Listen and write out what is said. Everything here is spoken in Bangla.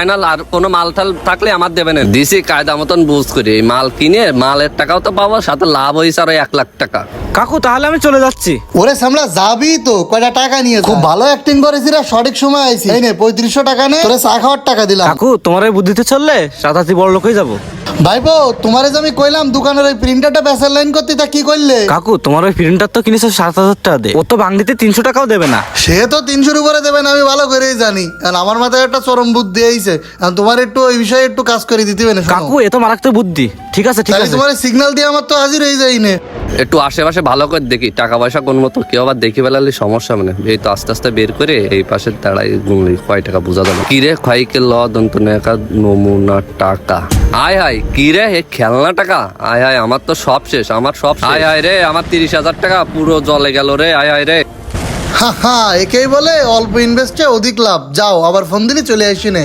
ফাইনাল আর কোনো মাল টাল থাকলে আমার দেবেন। দিছি কায়দা মতন বুঝ করি, এই মাল কিনে মালের টাকাও তো পাবো, সাথে লাভ হয়েছে আরো 1 লাখ টাকা। কাকু তাহলে আমি চলে যাচ্ছি। ওরে সামলা যাবি তো, কয়টা টাকা নিয়ে খুব ভালো অ্যাক্টিং করেছিস রে, সঠিক সময় আইছি। এই নে 3500 টাকা নে, তোরে চা খাওয়ার টাকা দিলাম। কাকু তোমার এই বুদ্ধিতে চললে রাতারাতি বড় লোক হয়ে যাবো। ভাইপো তোমারে যে আমি কইলাম দোকানের ওই প্রিন্টারটা বেচার লাইন করতে, তা কি করলে? কাকু তোমার ওই প্রিন্টার তো কিনেছো 7,000 টাকা দে, ও তো বাংলিতে 300 টাকাও দেবে না। সে তো 300-র উপরে দেবেন, আমি ভালো করেই জানি। আর আমার মাথায় একটা চরম বুদ্ধি আইছে, আর তোমার একটু ওই বিষয়ে একটু কাজ করে দিতে হবে না। কাকু এ তো মারাত্মক বুদ্ধি। ঠিক আছে ঠিক আছে, তোমার সিগন্যাল দিয়ে আমার তো হাজির হয়ে যাই নে। একটু আশেপাশে ভালো করে দেখি, টাকা পয়সা কোন মতো কেউ আবার দেখি ফেলালে সমস্যা। মানে এই তো আস্তে আস্তে বের করে এই পাশে দাঁড়াই গুনলি কয় টাকা বোঝা যাবে। কিরে খাইকে ল দন্ত নেকা নমুনা টাকা। আয় হায় কিরে হে খেলনা টাকা। আয় হায় আমার তো সব শেষ, আমার সব শেষ। আয় হায় রে আমার 30,000 টাকা পুরো জলে গেল রে। আয় হায় রে। হ্যাঁ, একেই বলে অল্প ইনভেস্টে অধিক লাভ। যাও আবার ফোন দিলি চলে আসি নে।